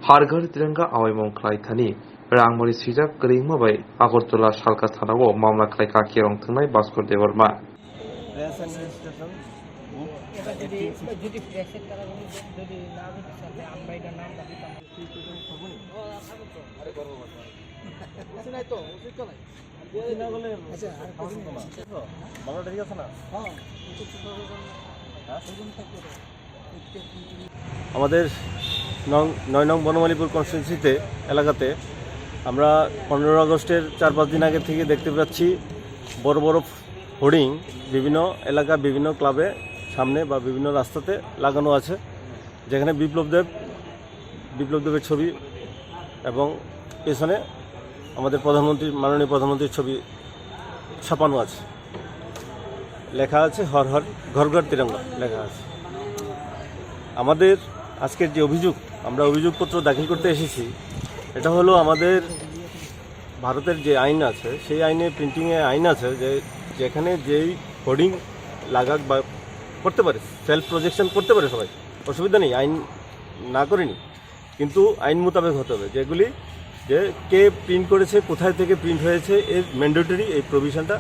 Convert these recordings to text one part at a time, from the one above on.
हर घर तिरंगा आवाइमं खालायथानि रांमरि सिजाक गरिंमाबाय आगरतला सालका थानाव मामला खालायखा केरं थांनाय भास्कर देवर्मा আমাদের 9 নং বনমালীপুর কনস্টিটুয়েন্সিতে এলাকাতে আমরা 15 আগস্টের 4-5 দিন আগে থেকে দেখতে পাচ্ছি বড় বড় হোর্ডিং বিভিন্ন এলাকা বিভিন্ন ক্লাবে সামনে বা বিভিন্ন রাস্তাতে লাগানো আছে, যেখানে বিপ্লব দেবের ছবি এবং পেছনে আমাদের মাননীয় প্রধানমন্ত্রীর ছবি ছাপানো আছে। লেখা আছে হর হর ঘর ঘর তিরঙ্গা লেখা আছে। আমাদের আজকের যে আমরা অভিযোগপত্র দাখিল করতে এসেছি, এটা হলো আমাদের ভারতের যে আইন আছে সেই আইনে প্রিন্টিংয়ে আইন আছে যে যেখানে যেই হোর্ডিং লাগাক বা করতে পারে, সেলফ প্রজেকশন করতে পারে সবাই, অসুবিধা নেই, আইন না করেনি, কিন্তু আইন মোতাবেক হতে হবে। যেগুলি যে কে প্রিন্ট করেছে, কোথায় থেকে প্রিন্ট হয়েছে, এর ম্যান্ডেটরি এই প্রভিশনটা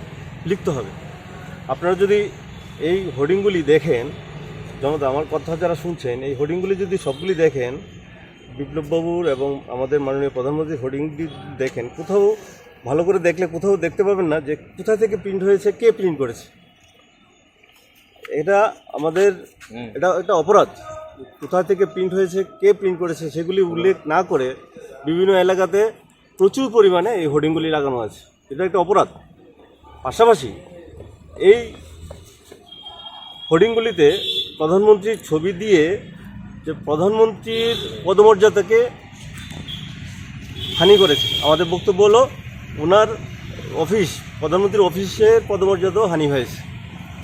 লিখতে হবে। আপনারা যদি এই হোর্ডিংগুলি দেখেন, জনতা আমার কথা যারা শুনছেন, এই হোর্ডিংগুলি যদি সবগুলি দেখেন, বিপ্লববাবুর এবং আমাদের মাননীয় প্রধানমন্ত্রীর হোর্ডিংটি দেখেন, কোথাও ভালো করে দেখলে কোথাও দেখতে পাবেন না যে কোথায় থেকে প্রিন্ট হয়েছে, কে প্রিন্ট করেছে। এটা আমাদের এটা অপরাধ। কোথায় থেকে প্রিন্ট হয়েছে, কে প্রিন্ট করেছে সেগুলি উল্লেখ না করে বিভিন্ন এলাকাতে প্রচুর পরিমাণে এই হোর্ডিংগুলি লাগানো আছে, এটা একটা অপরাধ। পাশাপাশি এই হোর্ডিংগুলিতে প্রধানমন্ত্রীর ছবি দিয়ে যে প্রধানমন্ত্রীর পদমর্যাদাকে হানি করেছে। আমাদের বক্তব্য হলো ওনার প্রধানমন্ত্রীর অফিসের পদমর্যাদাও হানি হয়েছে।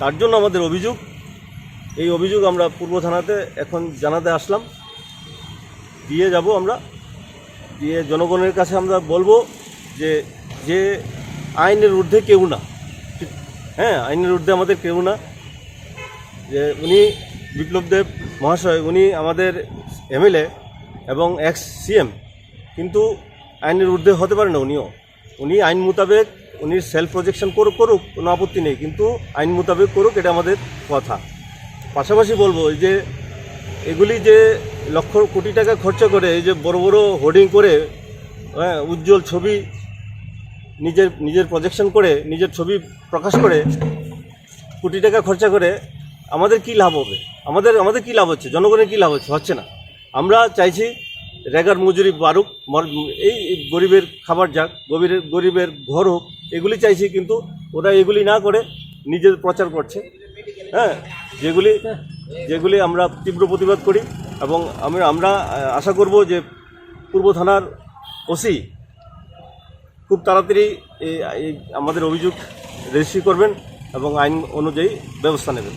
তার জন্য আমাদের এই অভিযোগ আমরা পূর্ব থানাতে এখন জানাতে আসলাম, দিয়ে যাব আমরা, দিয়ে জনগণের কাছে আমরা বলবো যে আইনের ঊর্ধ্বে কেউ না, হ্যাঁ, আইনের ঊর্ধ্বে আমাদের কেউ না। যে উনি বিপ্লব দেব মহাশয়, উনি আমাদের এমএলএ এবং এক্স সিএম, কিন্তু আইনের ঊর্ধ্বে হতে পারে না। উনি আইন মোতাবেক উনি সেলফ প্রজেকশন করুক, কোনো আপত্তি নেই, কিন্তু আইন মোতাবেক করুক, এটা আমাদের কথা। পাশাপাশি বলবো যে এগুলি যে লক্ষ কোটি টাকা খরচা করে এই যে বড় বড় হোর্ডিং করে, হ্যাঁ, উজ্জ্বল ছবি নিজের প্রজেকশন করে নিজের ছবি প্রকাশ করে কোটি টাকা খরচা করে আমাদের কি লাভ হবে? আমাদের কি লাভ হচ্ছে? জনগণের কি লাভ হচ্ছে না। আমরা চাইছি রেগার মজুরি বাড়ুক, এই গরিবের খাবার যাক, গরিবের ঘর হোক, এগুলি চাইছি, কিন্তু ওরা এগুলি না করে নিজের প্রচার করছে, হ্যাঁ, যেগুলি আমরা তীব্র প্রতিবাদ করি। এবং আমরা আশা করব যে পূর্ব থানার ওসি খুব তাড়াতাড়ি এই আমাদের অভিযোগ রেজিস্ট্রি করবেন এবং আইন অনুযায়ী ব্যবস্থা নেবেন।